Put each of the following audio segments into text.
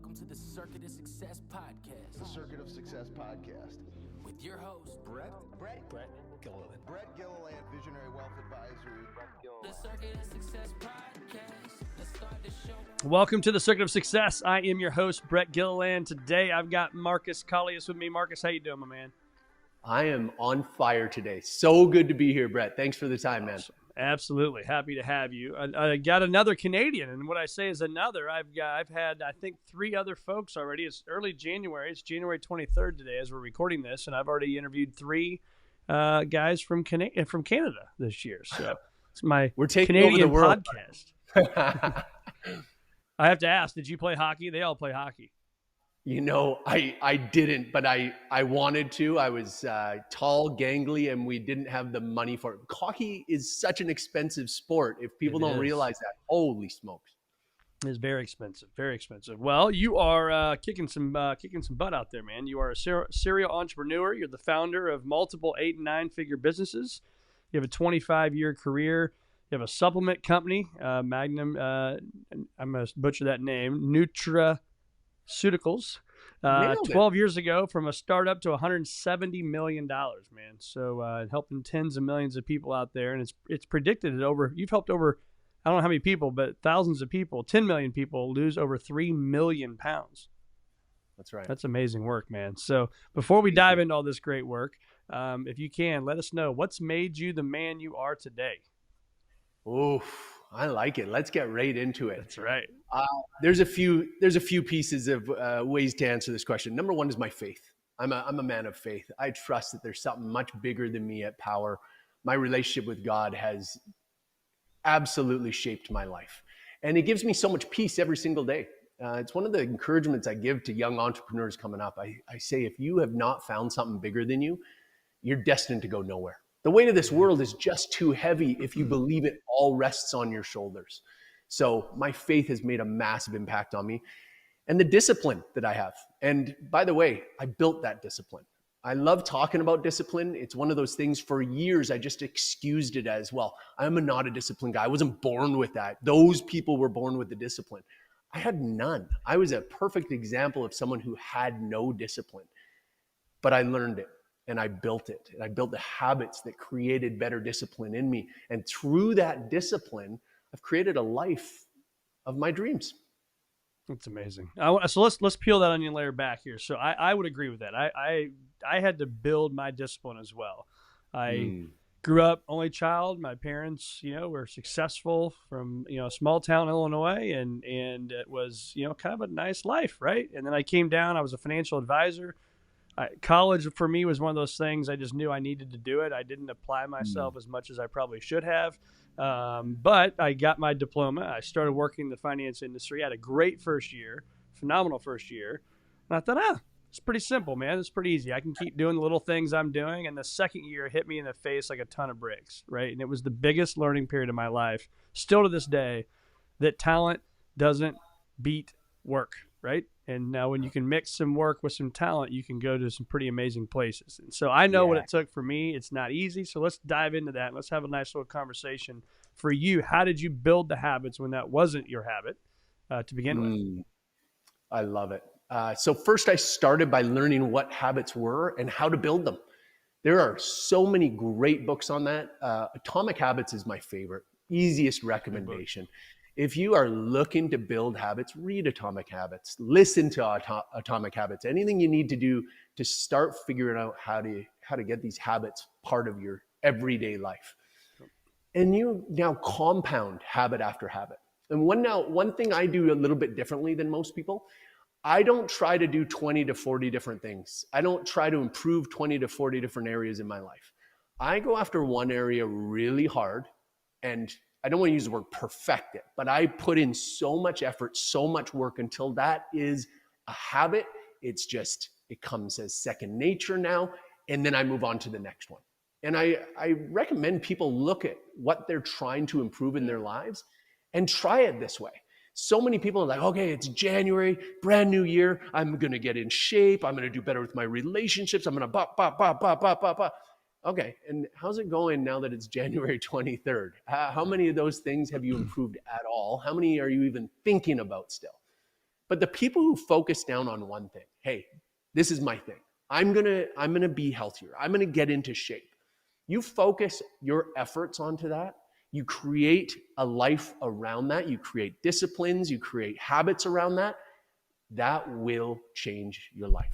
Welcome to the Circuit of Success Podcast. The Circuit of Success Podcast. With your host, Brett Gilliland. Brett Gilliland, Visionary Wealth Advisory. The Circuit of Success Podcast. Let's start the show. Welcome to the Circuit of Success. I am your host, Brett Gilliland. Today, I've got Markus Kaulius with me. Markus, how you doing, my man? I am on fire today. So good to be here, Brett. Thanks for the time, man. Awesome. Absolutely. Happy to have you. I got another Canadian, and what I say is another. I've had, I think, 3 other folks already. It's early January. It's January 23rd today as we're recording this, and I've already interviewed 3 guys from Canada this year. So it's my Canadian podcast. I have to ask, did you play hockey? They all play hockey. You know, I didn't, but I wanted to. I was tall, gangly, and we didn't have the money for it. Hockey is such an expensive sport. If people don't realize that, holy smokes. It's very expensive, very expensive. Well, you are kicking some butt out there, man. You are a serial entrepreneur. You're the founder of multiple 8- and 9-figure businesses. You have a 25-year career. You have a supplement company, Magnum. I'm going to butcher that name, Nutraceuticals. 12 years ago, from a startup to $170 million, man. So helping tens of millions of people out there, and it's predicted that you've helped over, I don't know how many people, but thousands of people, 10 million people lose over 3 million pounds. That's right. That's amazing work, man. So before we dive into all this great work, if you can, let us know what's made you the man you are today. Oof. I like it. Let's get right into it. That's right. There's a few pieces of ways to answer this question. Number one is my faith. I'm a man of faith. I trust that there's something much bigger than me at power. My relationship with God has absolutely shaped my life, and it gives me so much peace every single day. It's one of the encouragements I give to young entrepreneurs coming up. I say, if you have not found something bigger than you, you're destined to go nowhere. The weight of this world is just too heavy if you believe it all rests on your shoulders. So my faith has made a massive impact on me, and the discipline that I have. And by the way, I built that discipline. I love talking about discipline. It's one of those things. For years, I just excused it as, well, I'm not a disciplined guy. I wasn't born with that. Those people were born with the discipline. I had none. I was a perfect example of someone who had no discipline, but I learned it. And I built it. And I built the habits that created better discipline in me. And through that discipline, I've created a life of my dreams. That's amazing. So let's peel that onion layer back here. So I would agree with that. I had to build my discipline as well. I grew up only child. My parents, were successful from, a small town in Illinois, and it was, kind of a nice life, right? And then I came down. I was a financial advisor. College for me was one of those things I just knew I needed to do it. I didn't apply myself as much as I probably should have. But I got my diploma. I started working in the finance industry. I had a great first year, phenomenal first year. And I thought, it's pretty simple, man. It's pretty easy. I can keep doing the little things I'm doing. And the second year hit me in the face like a ton of bricks, right? And it was the biggest learning period of my life, still to this day, that talent doesn't beat work, right? And now when you can mix some work with some talent, you can go to some pretty amazing places. And so I know what it took for me. It's not easy. So let's dive into that. Let's have a nice little conversation. For you, how did you build the habits when that wasn't your habit to begin with? I love it. So first I started by learning what habits were and how to build them. There are so many great books on that. Atomic Habits is my favorite, easiest recommendation. If you are looking to build habits, read Atomic Habits, listen to Atomic Habits, anything you need to do to start figuring out how to get these habits part of your everyday life. And you now compound habit after habit. And one thing I do a little bit differently than most people, I don't try to do 20 to 40 different things. I don't try to improve 20 to 40 different areas in my life. I go after one area really hard, and I don't want to use the word perfect it, but I put in so much effort, so much work until that is a habit. It comes as second nature now. And then I move on to the next one. And I recommend people look at what they're trying to improve in their lives and try it this way. So many people are like, okay, it's January, brand new year. I'm going to get in shape. I'm going to do better with my relationships. I'm going to Okay, and how's it going now that it's January 23rd? How many of those things have you improved at all? How many are you even thinking about still? But the people who focus down on one thing, hey, this is my thing. I'm gonna be healthier. I'm gonna get into shape. You focus your efforts onto that. You create a life around that. You create disciplines. You create habits around that. That will change your life.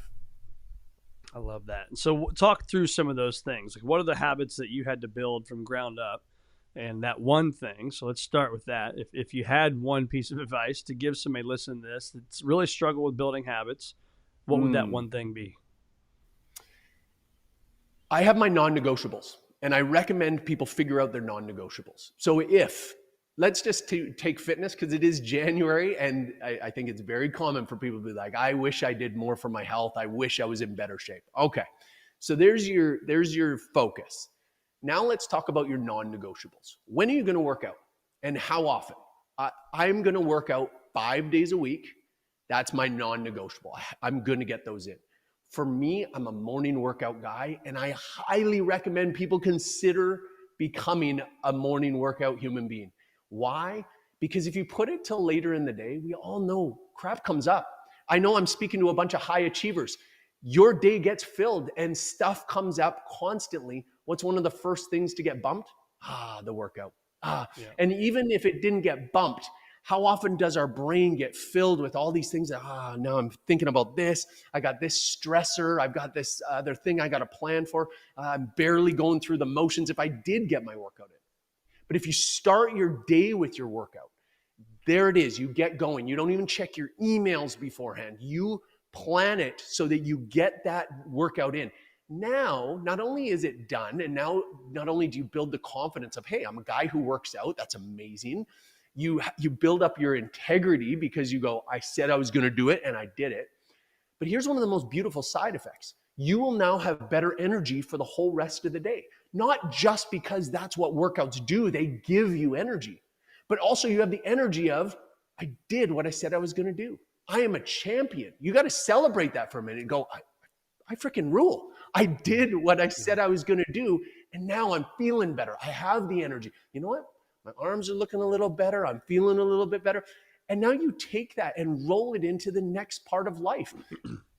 I love that. And so talk through some of those things. Like, what are the habits that you had to build from ground up? And that one thing. So let's start with that. If you had one piece of advice to give somebody listening to this that's really struggled with building habits, what would that one thing be? I have my non-negotiables, and I recommend people figure out their non-negotiables. So let's just take fitness, because it is January, and I think it's very common for people to be like, I wish I did more for my health. I wish I was in better shape. Okay, so there's your focus. Now let's talk about your non-negotiables. When are you going to work out, and how often? I'm going to work out 5 days a week. That's my non-negotiable. I'm going to get those in. For me, I'm a morning workout guy, and I highly recommend people consider becoming a morning workout human being. Why? Because if you put it till later in the day, we all know crap comes up. I know I'm speaking to a bunch of high achievers. Your day gets filled and stuff comes up constantly. What's one of the first things to get bumped? The workout. Yeah. And even if it didn't get bumped, how often does our brain get filled with all these things that, now I'm thinking about this. I got this stressor. I've got this other thing I got to plan for. I'm barely going through the motions if I did get my workout in. But if you start your day with your workout, there it is. You get going. You don't even check your emails beforehand. You plan it so that you get that workout in. Now, not only is it done, and now not only do you build the confidence of, hey, I'm a guy who works out. That's amazing. You build up your integrity because you go, I said I was going to do it and I did it. But here's one of the most beautiful side effects. You will now have better energy for the whole rest of the day. Not just because that's what workouts do. They give you energy. But also you have the energy of, I did what I said I was going to do. I am a champion. You got to celebrate that for a minute and go, I freaking rule. I did what I said I was going to do. And now I'm feeling better. I have the energy. You know what? My arms are looking a little better. I'm feeling a little bit better. And now you take that and roll it into the next part of life.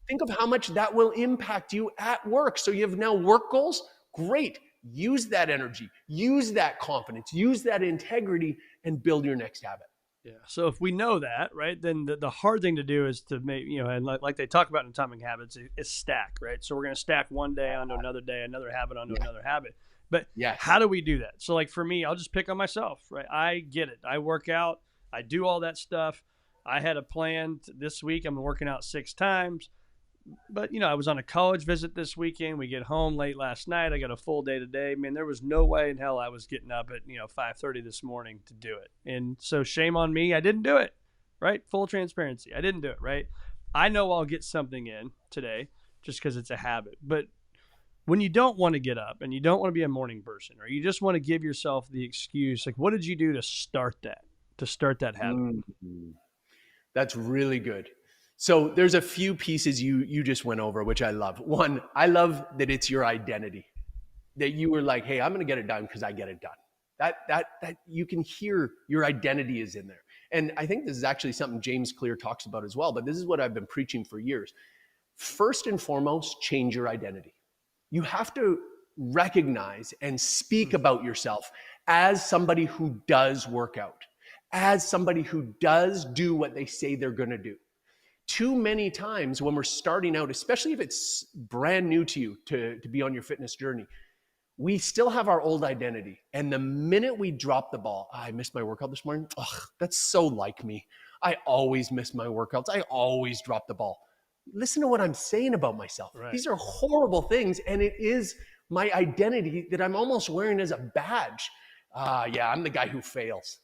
Think of how much that will impact you at work. So you have now work goals. Great. Use that energy. Use that confidence. Use that integrity and build your next habit. Yeah. So if we know that, right, then the hard thing to do is to make, and like they talk about in Atomic Habits, is stack, right? So we're going to stack one day onto another day, another habit onto another habit. But how do we do that? So like for me, I'll just pick on myself, right? I get it. I work out. I do all that stuff. I had a plan this week. I'm working out 6 times. But, I was on a college visit this weekend. We get home late last night. I got a full day today. Man, there was no way in hell I was getting up at, 5:30 this morning to do it. And so shame on me. I didn't do it, right? Full transparency. I didn't do it, right? I know I'll get something in today just because it's a habit. But when you don't want to get up and you don't want to be a morning person, or you just want to give yourself the excuse, like what did you do to start that habit? That's really good. So there's a few pieces you just went over, which I love. One, I love that it's your identity, that you were like, hey, I'm going to get it done because I get it done. That you can hear your identity is in there. And I think this is actually something James Clear talks about as well, but this is what I've been preaching for years. First and foremost, change your identity. You have to recognize and speak about yourself as somebody who does work out, as somebody who does do what they say they're going to do. Too many times when we're starting out, especially if it's brand new to you to be on your fitness journey, we still have our old identity. And the minute we drop the ball, I missed my workout this morning. Ugh, that's so like me. I always miss my workouts. I always drop the ball. Listen to what I'm saying about myself. Right. These are horrible things. And it is my identity that I'm almost wearing as a badge. I'm the guy who fails.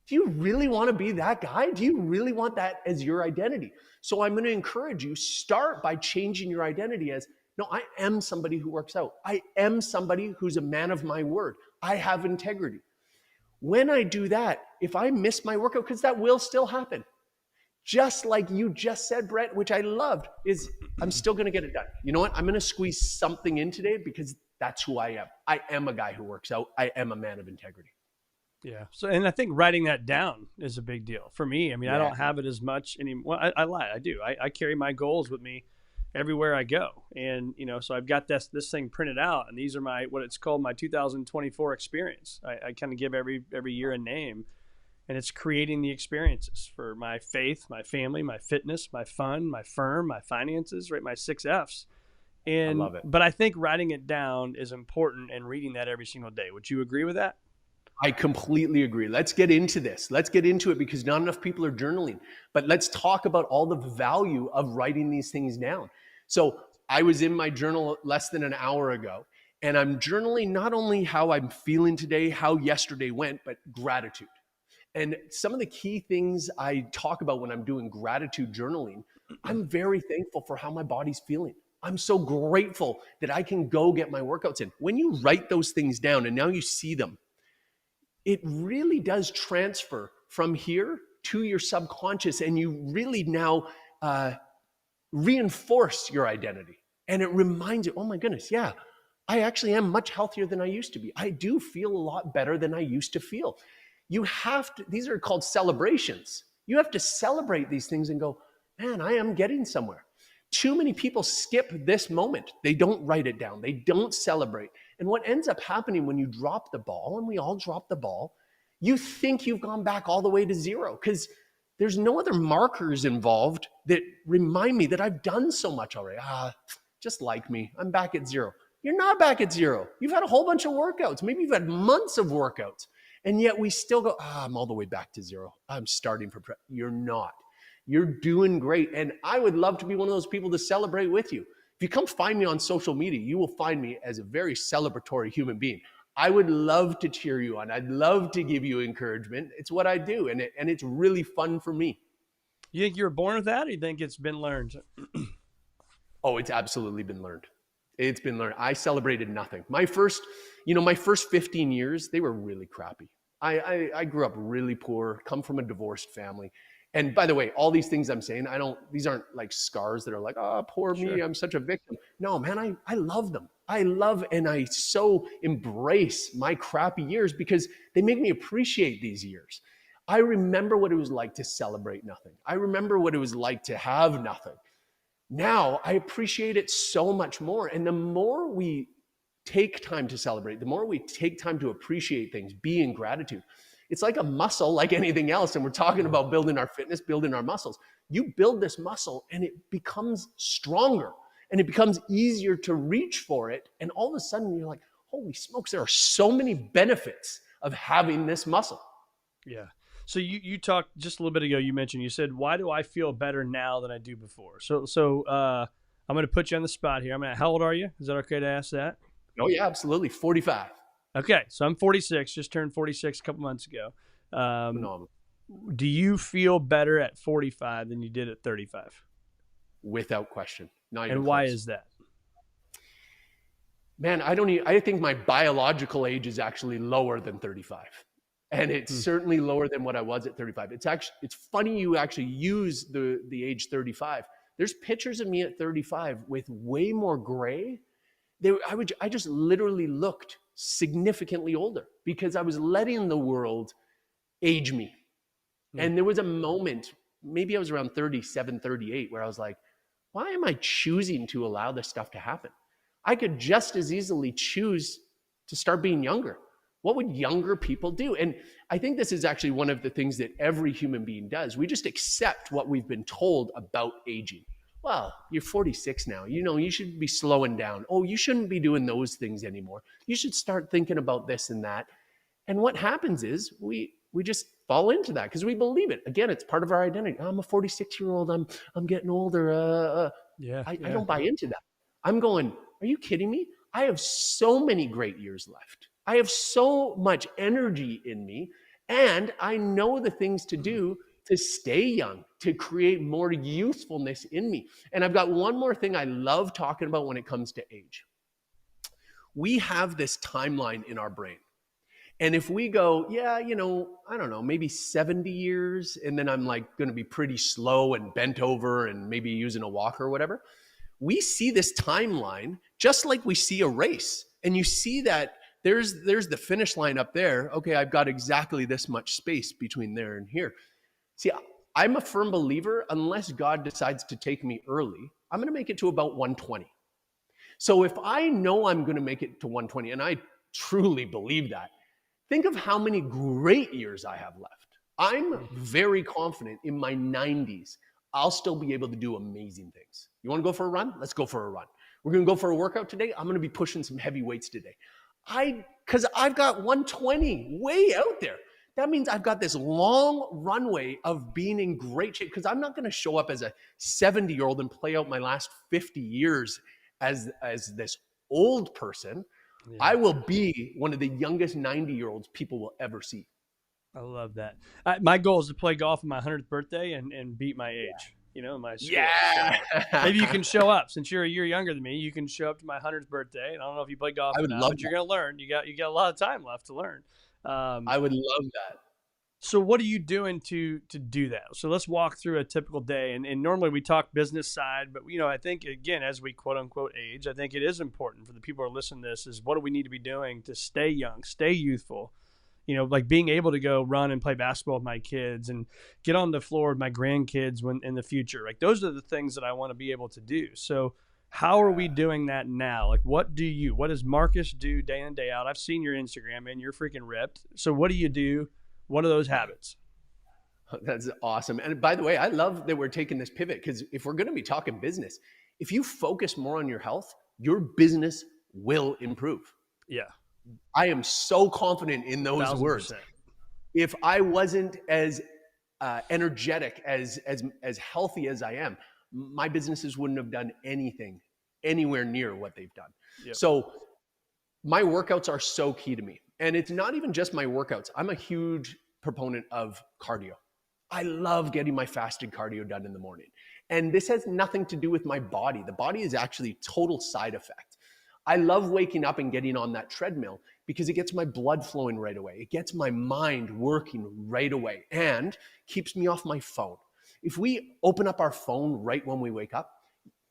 Do you really want to be that guy? Do you really want that as your identity? So I'm going to encourage you, start by changing your identity as, no, I am somebody who works out. I am somebody who's a man of my word. I have integrity. When I do that, if I miss my workout, because that will still happen, just like you just said, Brett, which I loved, is I'm still going to get it done. You know what? I'm going to squeeze something in today because that's who I am. I am a guy who works out. I am a man of integrity. Yeah. So, and I think writing that down is a big deal for me. I mean, I Yeah. don't have it as much anymore. I lie. I do. I carry my goals with me everywhere I go. And, so I've got this thing printed out, and these are what it's called my 2024 experience. I kind of give every year a name, and it's creating the experiences for my faith, my family, my fitness, my fun, my firm, my finances, right? My 6 F's. And, I love it. But I think writing it down is important and reading that every single day. Would you agree with that? I completely agree. Let's get into this. Let's get into it because not enough people are journaling. But let's talk about all the value of writing these things down. So I was in my journal less than an hour ago, and I'm journaling not only how I'm feeling today, how yesterday went, but gratitude. And some of the key things I talk about when I'm doing gratitude journaling, I'm very thankful for how my body's feeling. I'm so grateful that I can go get my workouts in. When you write those things down and now you see them, it really does transfer from here to your subconscious, and you really now reinforce your identity. And it reminds you, oh my goodness, yeah, I actually am much healthier than I used to be. I do feel a lot better than I used to feel. You have to, these are called celebrations. You have to celebrate these things and go, man, I am getting somewhere. Too many people skip this moment. They don't write it down. They don't celebrate. And what ends up happening when you drop the ball, and we all drop the ball, you think you've gone back all the way to zero because there's no other markers involved that remind me that I've done so much already. Just like me, I'm back at zero. You're not back at zero. You've had a whole bunch of workouts. Maybe you've had months of workouts. And yet we still go, I'm all the way back to zero. I'm starting from prep. You're not. You're doing great. And I would love to be one of those people to celebrate with you. If you come find me on social media, you will find me as a very celebratory human being. I would love to cheer you on. I'd love to give you encouragement. It's what I do. And it's really fun for me. You think you were born with that, or you think it's been learned? Oh, it's absolutely been learned. It's been learned. I celebrated nothing. My first 15 years, they were really crappy. I grew up really poor, come from a divorced family. And by the way, all these things I'm saying, these aren't like scars that are like, oh, poor me, I'm such a victim. No, man, I love them. I love and I so embrace my crappy years because they make me appreciate these years. I remember what it was like to celebrate nothing. I remember what it was like to have nothing. Now I appreciate it so much more. And the more we take time to celebrate, the more we take time to appreciate things, be in gratitude. It's like a muscle, like anything else. And we're talking about building our fitness, building our muscles. You build this muscle and it becomes stronger and it becomes easier to reach for it. And all of a sudden you're like, holy smokes, there are so many benefits of having this muscle. Yeah. So you talked just a little bit ago, you said, why do I feel better now than I do before? So I'm going to put you on the spot here. How old are you? Is that okay to ask that? Oh yeah, absolutely. 45. Okay, so I'm 46, just turned 46 a couple months ago. Phenomenal. Do you feel better at 45 than you did at 35? Without question. Not even and why close. is that? Man, I think my biological age is actually lower than 35. And it's certainly lower than what I was at 35. It's funny you actually use the age 35. There's pictures of me at 35 with way more gray. I just literally looked significantly older because I was letting the world age me. And there was a moment, maybe I was around 37, 38, where I was like, why am I choosing to allow this stuff to happen? I could just as easily choose to start being younger. What would younger people do? And I think this is actually one of the things that every human being does. We just accept what we've been told about aging. Well, you're 46 now. You should be slowing down. Oh, you shouldn't be doing those things anymore. You should start thinking about this and that. And what happens is we just fall into that because we believe it. Again, it's part of our identity. I'm a 46-year-old. I'm getting older. I don't buy into that. I'm going, are you kidding me? I have so many great years left. I have so much energy in me, and I know the things to do to stay young, to create more youthfulness in me. And I've got one more thing I love talking about when it comes to age. We have this timeline in our brain. And if we go, I don't know, maybe 70 years, and then I'm like going to be pretty slow and bent over and maybe using a walker or whatever, we see this timeline just like we see a race. And you see that There's the finish line up there. Okay, I've got exactly this much space between there and here. See, I'm a firm believer, unless God decides to take me early, I'm going to make it to about 120. So if I know I'm going to make it to 120, and I truly believe that, think of how many great years I have left. I'm very confident in my 90s, I'll still be able to do amazing things. You want to go for a run? Let's go for a run. We're going to go for a workout today. I'm going to be pushing some heavy weights today. Because I've got 120 way out there. That means I've got this long runway of being in great shape, because I'm not going to show up as a 70-year-old and play out my last 50 years as this old person. Yeah. I will be one of the youngest 90-year-olds people will ever see. I love that. My goal is to play golf on my 100th birthday and beat my age, my score. Yeah. So maybe you can show up. Since you're a year younger than me, you can show up to my 100th birthday. And I don't know if you play golf or not, but you're going to learn. You got a lot of time left to learn. I would love that. So what are you doing to do that? So let's walk through a typical day. And normally we talk business side, but I think, again, as we quote unquote age, I think it is important for the people who are listening to this is, what do we need to be doing to stay young, stay youthful? Like being able to go run and play basketball with my kids and get on the floor with my grandkids when in the future. Like, those are the things that I want to be able to do. So how are we doing that now? Like, what does Markus do day in and day out? I've seen your Instagram, and you're freaking ripped. So what do you do? What are those habits? That's awesome. And by the way, I love that we're taking this pivot, because if we're going to be talking business, if you focus more on your health, your business will improve. Yeah. I am so confident in those 1,000%. words. If I wasn't as energetic, as healthy as I am, my businesses wouldn't have done anything anywhere near what they've done. Yep. So my workouts are so key to me. And it's not even just my workouts. I'm a huge proponent of cardio. I love getting my fasted cardio done in the morning. And this has nothing to do with my body. The body is actually total side effect. I love waking up and getting on that treadmill because it gets my blood flowing right away. It gets my mind working right away and keeps me off my phone. If we open up our phone right when we wake up,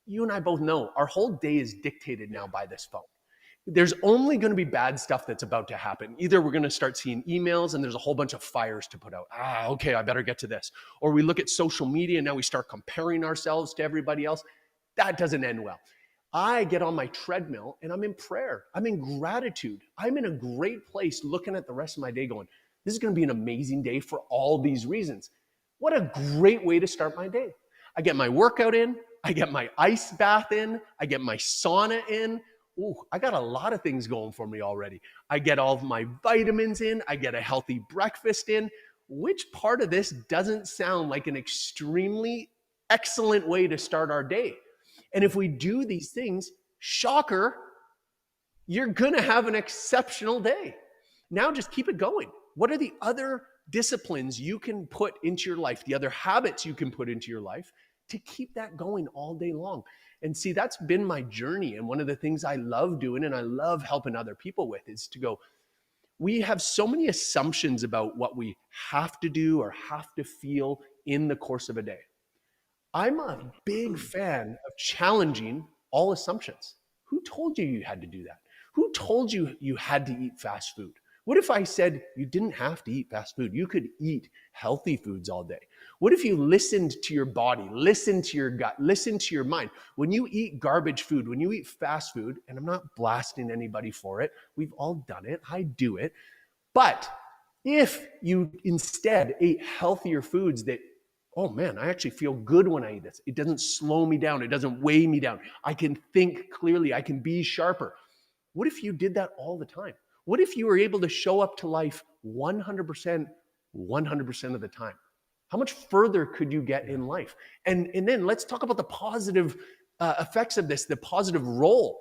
you and I both know our whole day is dictated now by this phone. There's only going to be bad stuff that's about to happen. Either we're going to start seeing emails and there's a whole bunch of fires to put out. Okay, I better get to this. Or we look at social media and now we start comparing ourselves to everybody else. That doesn't end well. I get on my treadmill and I'm in prayer. I'm in gratitude. I'm in a great place looking at the rest of my day going, this is going to be an amazing day for all these reasons. What a great way to start my day. I get my workout in. I get my ice bath in. I get my sauna in. Ooh, I got a lot of things going for me already. I get all of my vitamins in. I get a healthy breakfast in. Which part of this doesn't sound like an extremely excellent way to start our day? And if we do these things, shocker, you're going to have an exceptional day. Now just keep it going. What are the other disciplines you can put into your life, the other habits you can put into your life to keep that going all day long? And see, that's been my journey. And one of the things I love doing and I love helping other people with is to go, we have so many assumptions about what we have to do or have to feel in the course of a day. I'm a big fan of challenging all assumptions. Who told you you had to do that? Who told you you had to eat fast food? What if I said you didn't have to eat fast food? You could eat healthy foods all day. What if you listened to your body, listened to your gut, listened to your mind? When you eat garbage food, when you eat fast food, and I'm not blasting anybody for it, we've all done it, I do it. But if you instead ate healthier foods that, oh man, I actually feel good when I eat this. It doesn't slow me down. It doesn't weigh me down. I can think clearly. I can be sharper. What if you did that all the time? What if you were able to show up to life 100% of the time? How much further could you get in life? And then let's talk about the positive effects of this, the positive role.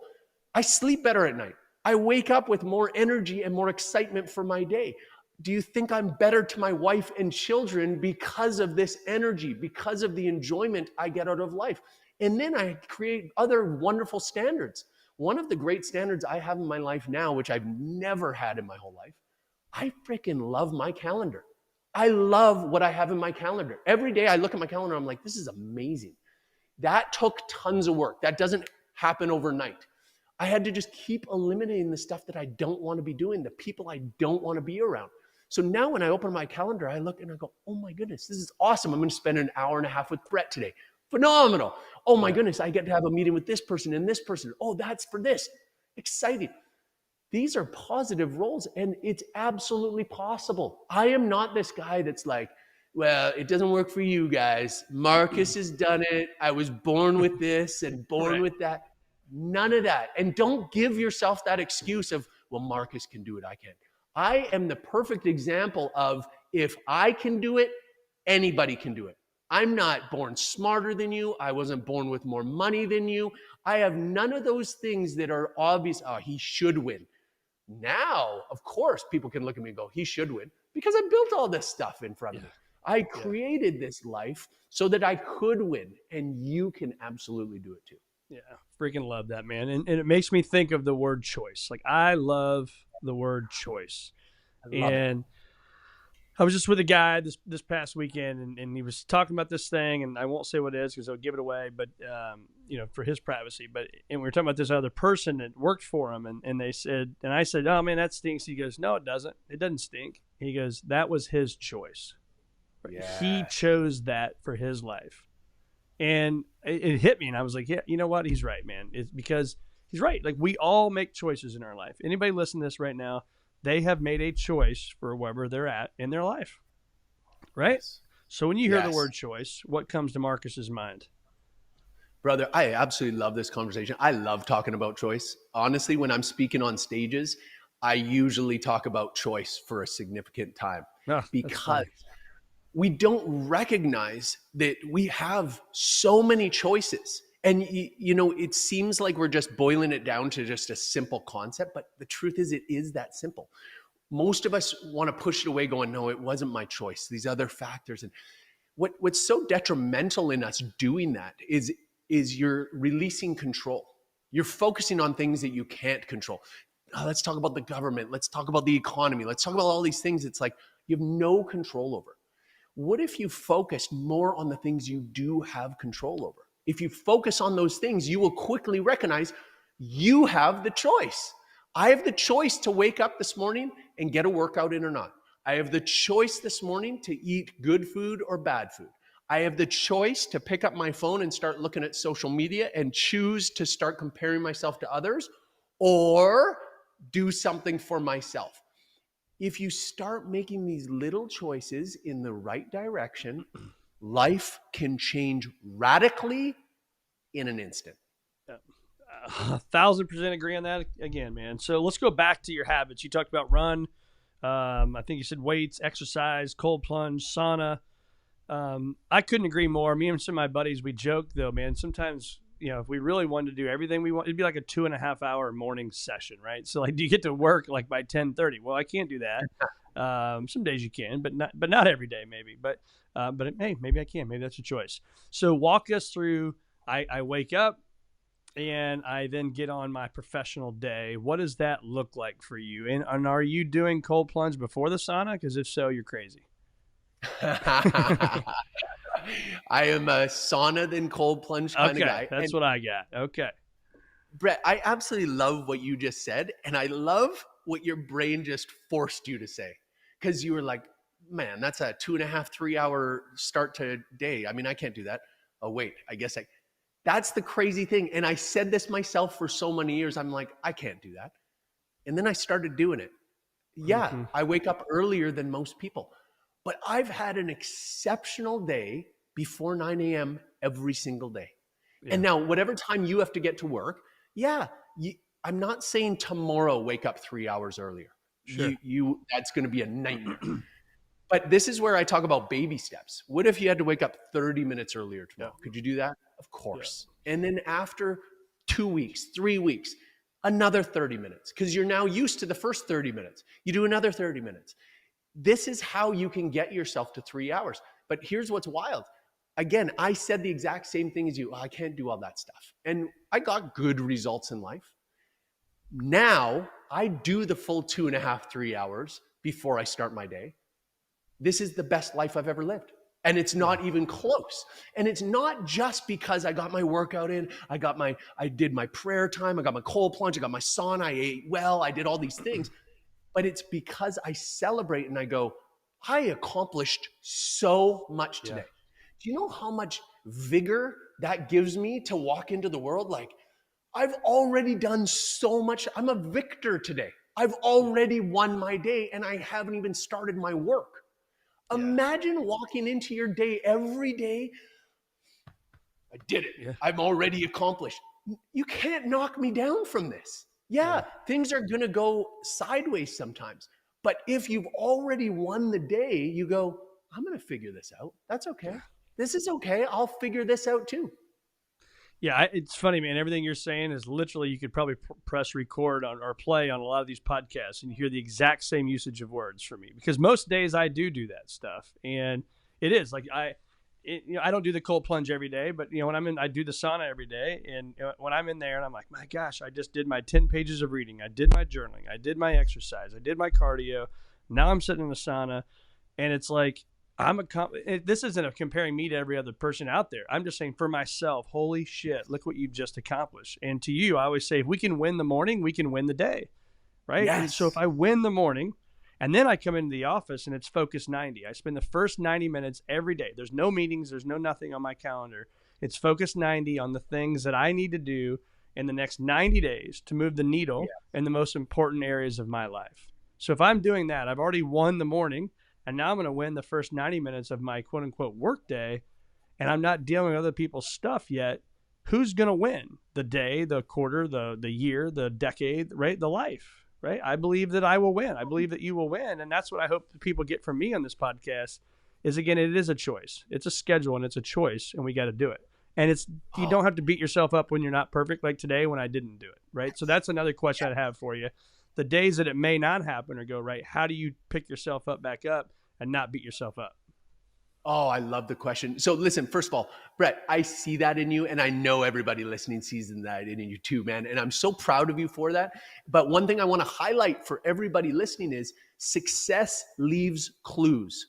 I sleep better at night. I wake up with more energy and more excitement for my day. Do you think I'm better to my wife and children because of this energy, because of the enjoyment I get out of life? And then I create other wonderful standards. One of the great standards I have in my life now, which I've never had in my whole life, I freaking love my calendar. I love what I have in my calendar. Every day I look at my calendar, I'm like, this is amazing. That took tons of work. That doesn't happen overnight. I had to just keep eliminating the stuff that I don't want to be doing, the people I don't want to be around. So now when I open my calendar, I look and I go, oh my goodness, this is awesome. I'm going to spend an hour and a half with Brett today. Phenomenal. Oh my goodness, I get to have a meeting with this person and this person. Oh, that's for this. Exciting. These are positive roles, and it's absolutely possible. I am not this guy that's like, well, it doesn't work for you guys. Marcus has done it. I was born with this and born with that. None of that. And don't give yourself that excuse of, well, Marcus can do it, I can't. I am the perfect example of, if I can do it, anybody can do it. I'm not born smarter than you. I wasn't born with more money than you. I have none of those things that are obvious. Oh, he should win. Now, of course, people can look at me and go, he should win, because I built all this stuff in front of me. I created this life so that I could win, and you can absolutely do it too. Yeah, freaking love that, man. And it makes me think of the word choice. Like, I love the word choice. And I was just with a guy this past weekend, and he was talking about this thing, and I won't say what it is because I'll give it away, but for his privacy. And we were talking about this other person that worked for him, and they said, and I said, oh man, that stinks. He goes, no, it doesn't. It doesn't stink. He goes, that was his choice. Yes. He chose that for his life. And it hit me, and I was like, yeah, you know what? He's right, man. It's because he's right. Like, we all make choices in our life. Anybody listening to this right now, they have made a choice for wherever they're at in their life, right? Yes. So when you hear the word choice, what comes to Marcus's mind? Brother, I absolutely love this conversation. I love talking about choice. Honestly, when I'm speaking on stages, I usually talk about choice for a significant time because we don't recognize that we have so many choices. And, it seems like we're just boiling it down to just a simple concept, but the truth is, it is that simple. Most of us want to push it away going, no, it wasn't my choice. These other factors. And what's so detrimental in us doing that is you're releasing control. You're focusing on things that you can't control. Let's talk about the government. Let's talk about the economy. Let's talk about all these things. It's like you have no control over. What if you focused more on the things you do have control over? If you focus on those things, you will quickly recognize you have the choice. I have the choice to wake up this morning and get a workout in or not. I have the choice this morning to eat good food or bad food. I have the choice to pick up my phone and start looking at social media and choose to start comparing myself to others, or do something for myself. If you start making these little choices in the right direction, life can change radically in an instant. 1,000% agree on that again, man. So let's go back to your habits. You talked about run. I think you said weights, exercise, cold plunge, sauna. I couldn't agree more. Me and some of my buddies, we joked though, man, sometimes, if we really wanted to do everything we want, it'd be like a 2.5 hour morning session, right? So like, do you get to work like by 10:30? Well, I can't do that. Some days you can, but not every day maybe, but hey, maybe I can, maybe that's a choice. So walk us through, I wake up and I then get on my professional day. What does that look like for you? And are you doing cold plunge before the sauna? Because if so, you're crazy. I am a sauna then cold plunge kind of guy. That's what I got. Okay. Brett, I absolutely love what you just said. And I love what your brain just forced you to say. Because you were like, man, that's a 2.5, 3 hour start to day. I mean, I can't do that. Oh, wait, that's the crazy thing. And I said this myself for so many years. I'm like, I can't do that. And then I started doing it. Yeah, I wake up earlier than most people. But I've had an exceptional day before 9 a.m. every single day. Yeah. And now, whatever time you have to get to work, I'm not saying tomorrow wake up 3 hours earlier. Sure. That's going to be a nightmare. But this is where I talk about baby steps. What if you had to wake up 30 minutes earlier tomorrow? Yeah. Could you do that? Of course. Yeah. And then after 2 weeks, 3 weeks, another 30 minutes, because you're now used to the first 30 minutes. You do another 30 minutes. This is how you can get yourself to 3 hours. But here's what's wild. Again, I said the exact same thing as you. I can't do all that stuff. And I got good results in life. Now I do the full 2.5, 3 hours before I start my day. This is the best life I've ever lived. And it's not even close. And it's not just because I got my workout in, I did my prayer time, I got my cold plunge, I got my sauna, I ate well, I did all these things. But it's because I celebrate and I go, I accomplished so much today. Do you know how much vigor that gives me to walk into the world? Like, I've already done so much. I'm a victor today. I've already won my day and I haven't even started my work. Imagine walking into your day every day. I did it. Yeah. I'm already accomplished. You can't knock me down from this. Things are going to go sideways sometimes. But if you've already won the day, you go, I'm going to figure this out. That's okay. This is okay. I'll figure this out too. Yeah, it's funny, man. Everything you're saying is literally, you could probably press record on or play on a lot of these podcasts and you hear the exact same usage of words from me, because most days I do that stuff. And it is like, I don't do the cold plunge every day, but when I do the sauna every day. And when I'm in there and I'm like, my gosh, I just did my 10 pages of reading. I did my journaling. I did my exercise. I did my cardio. Now I'm sitting in the sauna, and it's like, this isn't comparing me to every other person out there. I'm just saying for myself, holy shit, look what you've just accomplished. And to you, I always say, if we can win the morning, we can win the day, right? Yes. And so if I win the morning, and then I come into the office and it's Focus 90. I spend the first 90 minutes every day. There's no meetings. There's no nothing on my calendar. It's Focus 90 on the things that I need to do in the next 90 days to move the needle in the most important areas of my life. So if I'm doing that, I've already won the morning. And now I'm going to win the first 90 minutes of my quote unquote work day. And I'm not dealing with other people's stuff yet. Who's going to win? The day, the quarter, the year, the decade, right? The life, right? I believe that I will win. I believe that you will win. And that's what I hope people get from me on this podcast is, again, it is a choice. It's a schedule and it's a choice, and we got to do it. And you don't have to beat yourself up when you're not perfect, like today when I didn't do it, right? So that's another question I'd have for you. The days that it may not happen or go right, how do you pick yourself up back up and not beat yourself up? Oh, I love the question. So listen, first of all, Brett, I see that in you, and I know everybody listening sees that in you too, man. And I'm so proud of you for that. But one thing I want to highlight for everybody listening is success leaves clues.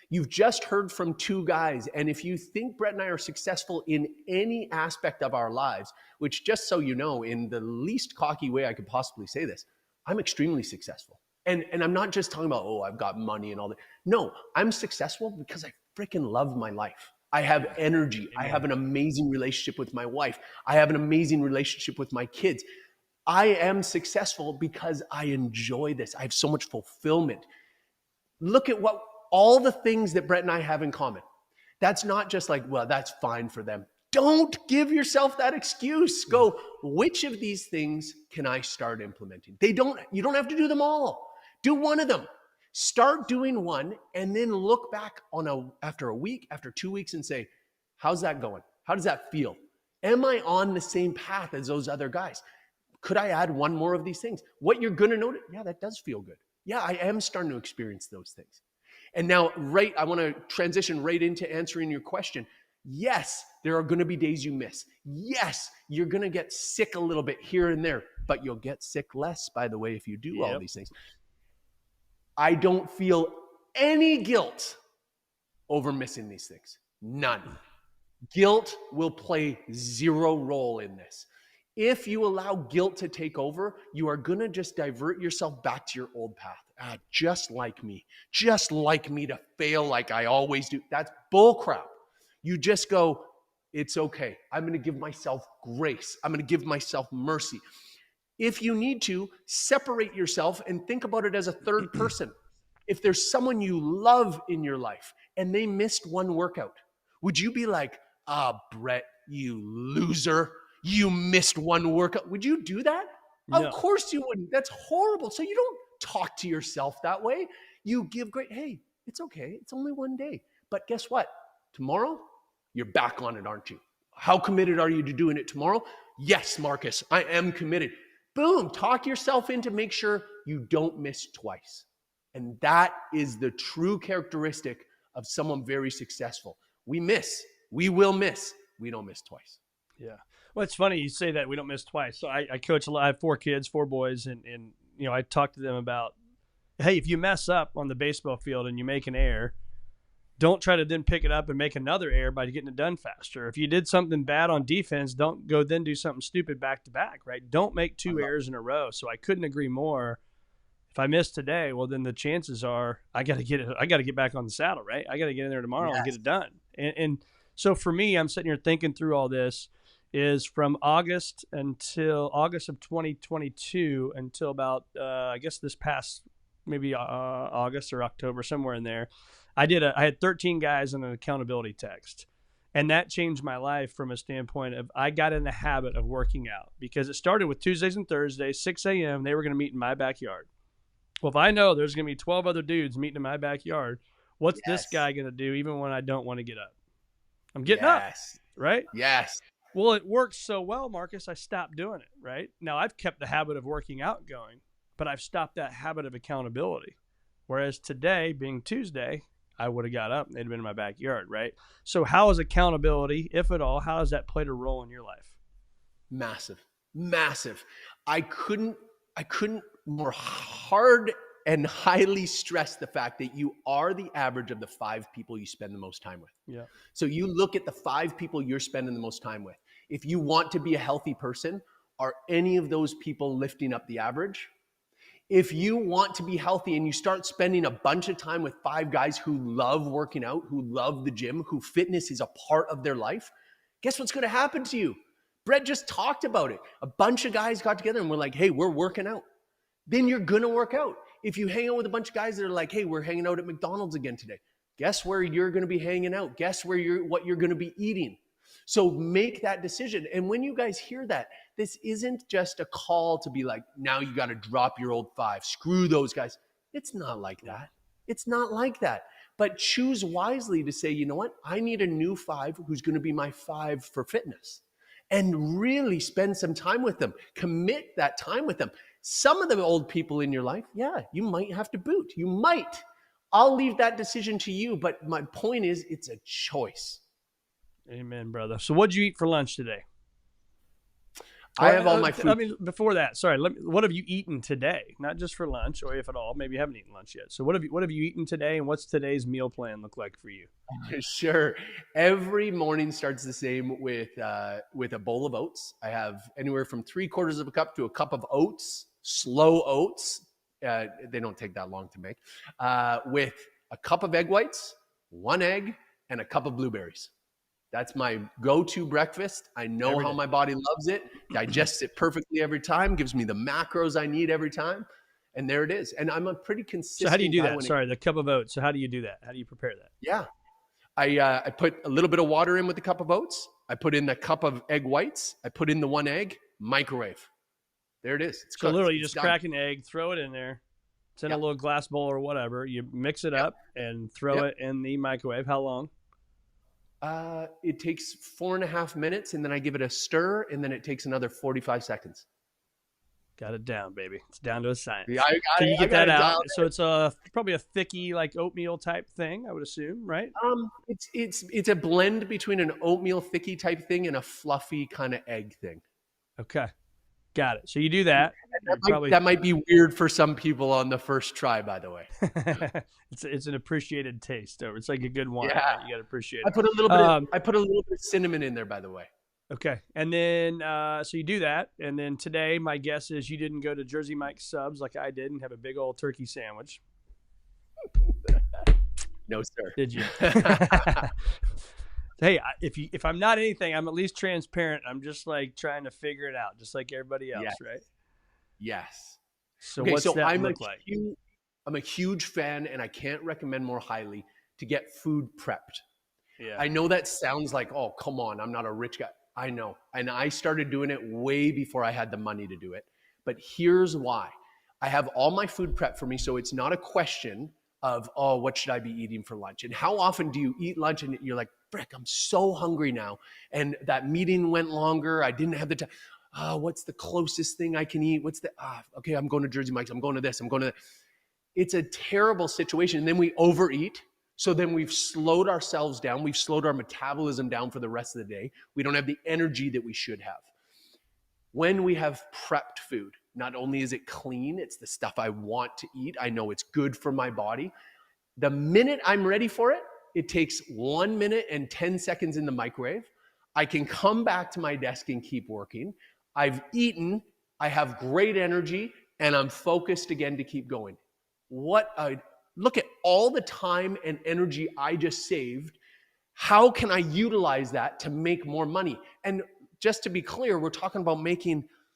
You've just heard from two guys. And if you think Brett and I are successful in any aspect of our lives, which, just so you know, in the least cocky way I could possibly say this, I'm extremely successful. And I'm not just talking about, I've got money and all that. No, I'm successful because I freaking love my life. I have energy. I have an amazing relationship with my wife. I have an amazing relationship with my kids. I am successful because I enjoy this. I have so much fulfillment. Look at all the things that Brett and I have in common. That's not just like, well, that's fine for them. Don't give yourself that excuse. Go, which of these things can I start implementing? You don't have to do them all. Do one of them. Start doing one and then look back after a week, after 2 weeks and say, how's that going? How does that feel? Am I on the same path as those other guys? Could I add one more of these things? What you're going to notice, that does feel good. Yeah, I am starting to experience those things. And now, I want to transition right into answering your question. Yes, there are going to be days you miss. Yes, you're going to get sick a little bit here and there, but you'll get sick less, by the way, if you do all these things. I don't feel any guilt over missing these things. None. Guilt will play zero role in this. If you allow guilt to take over, you are going to just divert yourself back to your old path. Just like me to fail like I always do. That's bullcrap. You just go, it's okay. I'm going to give myself grace. I'm going to give myself mercy. If you need to, separate yourself and think about it as a third person. If there's someone you love in your life and they missed one workout, would you be like, Brett, you loser, you missed one workout? Would you do that? No. Of course you wouldn't. That's horrible. So you don't talk to yourself that way. You give hey, it's okay. It's only one day. But guess what? Tomorrow, you're back on it, aren't you? How committed are you to doing it tomorrow? Yes, Marcus, I am committed. Boom, talk yourself into make sure you don't miss twice. And that is the true characteristic of someone very successful. We miss, we will miss, we don't miss twice. Yeah. Well, it's funny you say that we don't miss twice. So I coach a lot. I have 4 kids, 4 boys, and I talk to them about, hey, if you mess up on the baseball field and you make an error, don't try to then pick it up and make another error by getting it done faster. If you did something bad on defense, don't go then do something stupid back to back, right? Don't make two errors in a row. So I couldn't agree more. If I miss today, well, then the chances are I got to get back on the saddle, right? I got to get in there tomorrow and get it done. And so for me, I'm sitting here thinking through all this is from August of 2022 until about, I guess this past maybe August or October, somewhere in there. I had 13 guys in an accountability text, and that changed my life from a standpoint of I got in the habit of working out because it started with Tuesdays and Thursdays, 6 a.m. They were going to meet in my backyard. Well, if I know there's going to be 12 other dudes meeting in my backyard, what's this guy going to do even when I don't want to get up? I'm getting up, right? Yes. Well, it works so well, Marcus, I stopped doing it, right? Now, I've kept the habit of working out going, but I've stopped that habit of accountability. Whereas today, being Tuesday, I would have got up and they'd have been in my backyard, right? So how is accountability, if at all, how has that played a role in your life? Massive. I couldn't more hard and highly stress the fact that you are the average of the 5 people you spend the most time with. Yeah. So you look at the 5 people you're spending the most time with. If you want to be a healthy person, are any of those people lifting up the average? If you want to be healthy and you start spending a bunch of time with 5 guys who love working out, who love the gym, who fitness is a part of their life, guess what's going to happen to you? Brett just talked about it. A bunch of guys got together and were like, hey, we're working out. Then you're going to work out. If you hang out with a bunch of guys that are like, hey, we're hanging out at McDonald's again today. Guess where you're going to be hanging out? Guess what you're going to be eating? So make that decision. And when you guys hear that, this isn't just a call to be like, now you got to drop your old 5. Screw those guys. It's not like that. It's not like that. But choose wisely to say, you know what? I need a new 5 who's going to be my 5 for fitness. And really spend some time with them. Commit that time with them. Some of the old people in your life, yeah, you might have to boot. You might. I'll leave that decision to you. But my point is, it's a choice. Amen, brother. So what'd you eat for lunch today? I have all my food. I mean, before that, sorry. What have you eaten today? Not just for lunch, or if at all, maybe you haven't eaten lunch yet. So what have you eaten today, and what's today's meal plan look like for you? Sure. Every morning starts the same with a bowl of oats. I have anywhere from 3/4 of a cup to a cup of oats, slow oats. They don't take that long to make. With a cup of egg whites, 1 egg, and a cup of blueberries. That's my go-to breakfast. I know how my body loves it, digests it perfectly every time, gives me the macros I need every time. And there it is. And I'm a pretty consistent. So how do you do that? Sorry, the cup of oats. So how do you do that? How do you prepare that? Yeah. I put a little bit of water in with the cup of oats. I put in the cup of egg whites. I put in the 1 egg, microwave. There it is. It's so cooked. literally you just crack an egg, throw it in there. It's in a little glass bowl or whatever. You mix it up and throw it in the microwave. How long? It takes 4.5 minutes, and then I give it a stir, and then it takes another 45 seconds. Got it down, baby. It's down to a science. Yeah, so you get that out. So it's probably a thicky, like oatmeal type thing, I would assume, right? It's a blend between an oatmeal thicky type thing and a fluffy kind of egg thing. Okay. Got it. So you do that. That might be weird for some people on the first try, by the way. It's an appreciated taste. It's like a good wine. Yeah. Right? You got to appreciate it. I put a little bit of cinnamon in there, by the way. Okay. And then, so you do that. And then today, my guess is you didn't go to Jersey Mike's Subs like I did and have a big old turkey sandwich. No, sir. Did you? Hey, if I'm not anything, I'm at least transparent. I'm just like trying to figure it out, just like everybody else, right? Yes. So what's that look like? I'm a huge fan, and I can't recommend more highly to get food prepped. Yeah. I know that sounds like, oh, come on, I'm not a rich guy. I know. And I started doing it way before I had the money to do it. But here's why. I have all my food prepped for me, so it's not a question of, oh, what should I be eating for lunch? And how often do you eat lunch and you're like, frick, I'm so hungry now. And that meeting went longer. I didn't have the time. What's the closest thing I can eat? Okay, I'm going to Jersey Mike's. I'm going to this. I'm going to that. It's a terrible situation. And then we overeat. So then we've slowed ourselves down. We've slowed our metabolism down for the rest of the day. We don't have the energy that we should have. When we have prepped food, not only is it clean, it's the stuff I want to eat. I know it's good for my body. The minute I'm ready for it, It takes 1 minute and 10 seconds in the microwave. I can come back to my desk and keep working. I've eaten, I have great energy, and I'm focused again to keep going. Look at all the time and energy I just saved. How can I utilize that to make more money? And just to be clear, we're talking about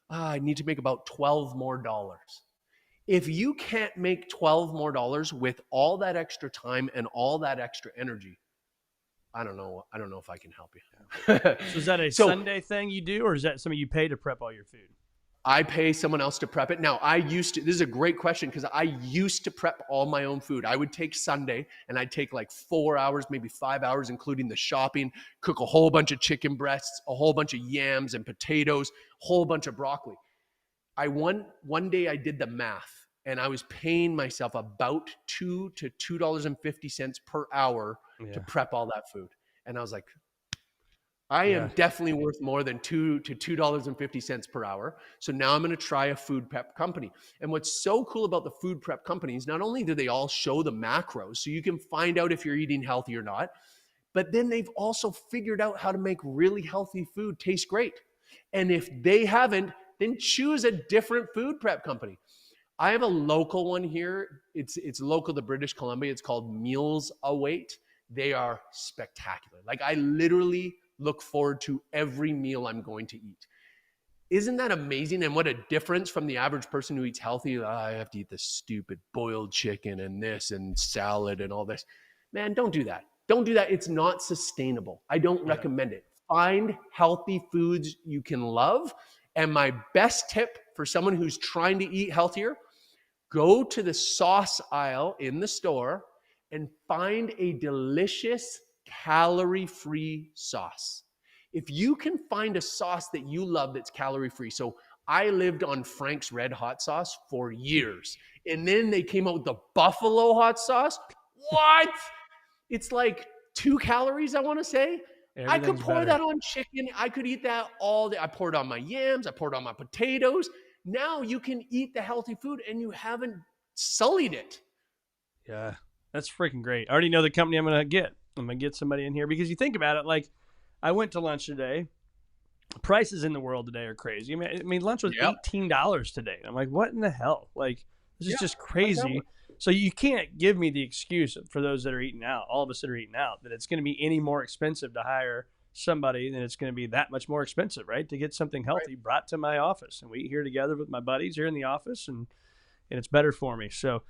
I need to make about $12 more. If you can't make $12 more with all that extra time and all that extra energy, I don't know if I can help you. So is that a Sunday thing you do, or is that something you pay to prep all your food? I pay someone else to prep it. Now, this is a great question because I used to prep all my own food. I would take Sunday and I'd take like 4 hours, maybe 5 hours, including the shopping, cook a whole bunch of chicken breasts, a whole bunch of yams and potatoes, a whole bunch of broccoli. One day I did the math and I was paying myself about $2 to $2.50 per hour to prep all that food. And I was like, I am definitely worth more than $2 to $2.50 per hour. So now I'm going to try a food prep company. And what's so cool about the food prep companies, not only do they all show the macros, so you can find out if you're eating healthy or not, but then they've also figured out how to make really healthy food taste great. And if they haven't, then choose a different food prep company. I have a local one here. It's local to British Columbia. It's called Meals Await. They are spectacular. Like I literally look forward to every meal I'm going to eat. Isn't that amazing? And what a difference from the average person who eats healthy. I have to eat this stupid boiled chicken and this and salad and all this. Man, don't do that. Don't do that. It's not sustainable. I don't recommend it. Find healthy foods you can love. And my best tip for someone who's trying to eat healthier, go to the sauce aisle in the store and find a delicious calorie-free sauce. If you can find a sauce that you love that's calorie-free. So I lived on Frank's Red Hot sauce for years. And then they came out with the Buffalo hot sauce. What? It's like 2 calories, I want to say. I could pour that on chicken. I could eat that all day. I poured on my yams. I poured on my potatoes. Now you can eat the healthy food and you haven't sullied it. Yeah, that's freaking great. I already know the company I'm going to get. I'm going to get somebody in here because you think about it, like I went to lunch today. Prices in the world today are crazy. I mean lunch was $18 today. I'm like, what in the hell? Like, this is just crazy. So you can't give me the excuse for those that are eating out, all of us that are eating out, that it's going to be any more expensive to hire somebody than it's going to be that much more expensive, right? To get something healthy brought to my office. And we eat here together with my buddies here in the office, and it's better for me. So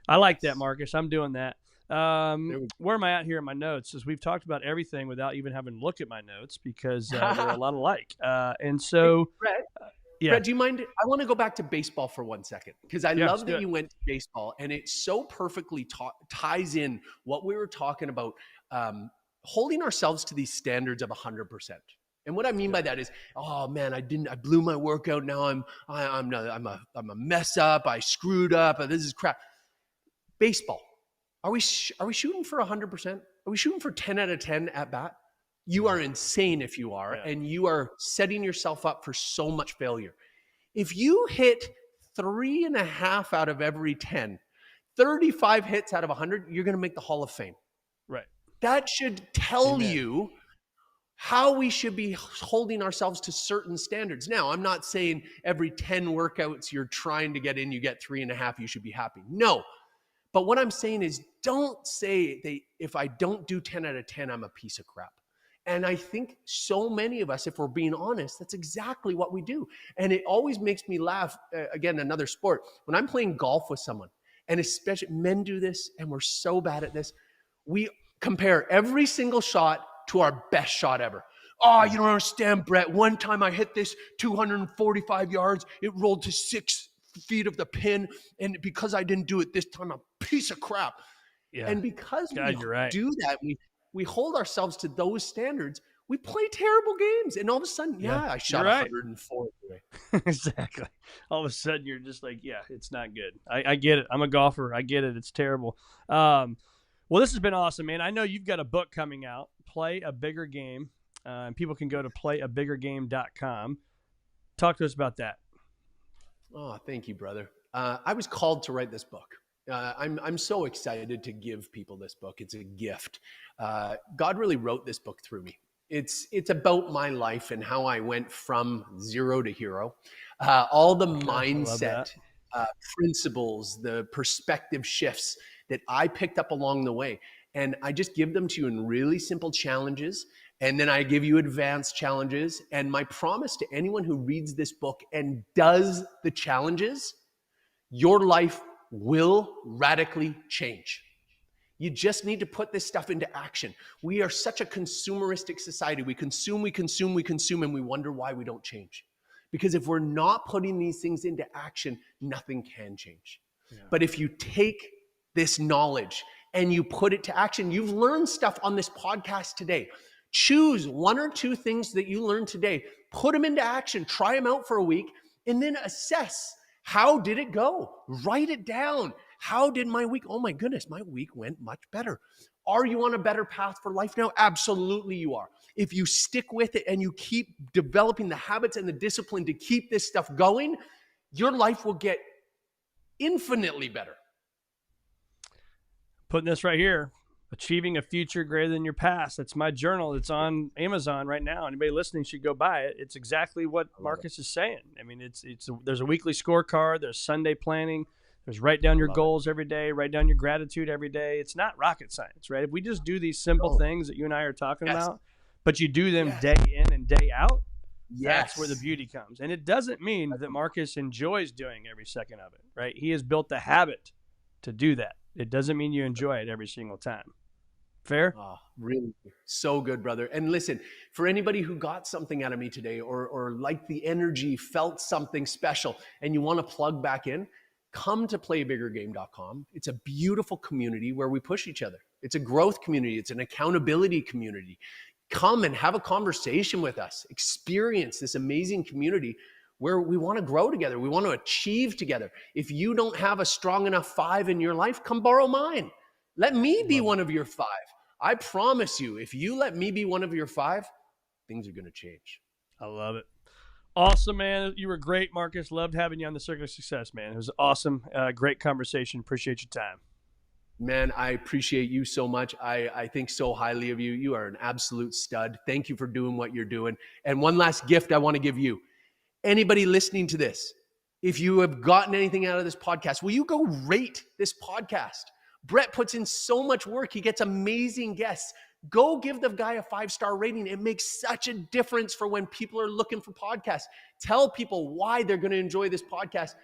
I like that, Marcus. I'm doing that. Where am I at here in my notes? As we've talked about everything without even having to look at my notes because they're a lot alike. And so, Brett, do you mind? I want to go back to baseball for 1 second because I love that you went to baseball, and it so perfectly ties in what we were talking about, holding ourselves to these standards of 100%. And what I mean by that is, oh man, I blew my workout. Now I'm a mess up. I screwed up. This is crap. Baseball. Are we shooting for 100%? Are we shooting for 10 out of 10 at bat? You are insane if you are, and you are setting yourself up for so much failure. If you hit 3.5 out of every 10, 35 hits out of 100, you're going to make the Hall of Fame. Right. That should tell you how we should be holding ourselves to certain standards. Now, I'm not saying every 10 workouts you're trying to get in, you get 3.5, you should be happy. No. But what I'm saying is, don't say if I don't do 10 out of 10, I'm a piece of crap. And I think so many of us, if we're being honest, that's exactly what we do. And it always makes me laugh. Again, another sport. When I'm playing golf with someone, and especially men do this, and we're so bad at this, we compare every single shot to our best shot ever. Oh, you don't understand, Brett. One time I hit this 245 yards. It rolled to 6 feet of the pin, and because I didn't do it this time, I'm a piece of crap. Yeah. And because we do that, we hold ourselves to those standards, we play terrible games, and all of a sudden, I shot 104 today. Exactly. All of a sudden, you're just like, it's not good. I get it. I'm a golfer. I get it. It's terrible. Well, this has been awesome, man. I know you've got a book coming out, Play a Bigger Game, and people can go to playabiggergame.com. Talk to us about that. Oh, thank you, brother. I was called to write this book. I'm so excited to give people this book. It's a gift. God really wrote this book through me. It's about my life and how I went from zero to hero. All the mindset principles, the perspective shifts that I picked up along the way. And I just give them to you in really simple challenges. And then I give you advanced challenges. And my promise to anyone who reads this book and does the challenges, your life will radically change. You just need to put this stuff into action. We are such a consumeristic society. We consume, and we wonder why we don't change. Because if we're not putting these things into action, nothing can change. Yeah. But if you take this knowledge and you put it to action, you've learned stuff on this podcast today. Choose one or two things that you learned today, put them into action, try them out for a week, and then assess, how did it go? Write it down. How did my week? Oh my goodness, my week went much better. Are you on a better path for life now? Absolutely you are. If you stick with it and you keep developing the habits and the discipline to keep this stuff going, your life will get infinitely better. Putting this right here, Achieving a Future Greater Than Your Past. That's my journal. It's on Amazon right now. Anybody listening should go buy it. It's exactly what Markus is saying. I mean, there's a weekly scorecard. There's Sunday planning. There's write down your goals every day, write down your gratitude every day. It's not rocket science, right? If we just do these simple things that you and I are talking about, but you do them day in and day out, that's where the beauty comes. And it doesn't mean that Markus enjoys doing every second of it, right? He has built the habit to do that. It doesn't mean you enjoy it every single time. Fair? Oh, really so good, brother. And listen, for anybody who got something out of me today or liked the energy, felt something special, and you want to plug back in, come to playbiggergame.com. It's a beautiful community where we push each other. It's a growth community. It's an accountability community. Come and have a conversation with us. Experience this amazing community where we want to grow together. We want to achieve together. If you don't have a strong enough 5 in your life, come borrow mine. Let me be one of your 5. I promise you, if you let me be one of your 5, things are going to change. I love it. Awesome, man. You were great, Markus. Loved having you on the Circle of Success, man. It was awesome. Great conversation. Appreciate your time. Man, I appreciate you so much. I think so highly of you. You are an absolute stud. Thank you for doing what you're doing. And one last gift I want to give you. Anybody listening to this, if you have gotten anything out of this podcast, will you go rate this podcast? Brett puts in so much work. He gets amazing guests. Go give the guy a 5-star rating. It makes such a difference for when people are looking for podcasts. Tell people why they're going to enjoy this podcast.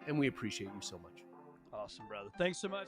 And we appreciate you so much. Awesome, brother. Thanks so much.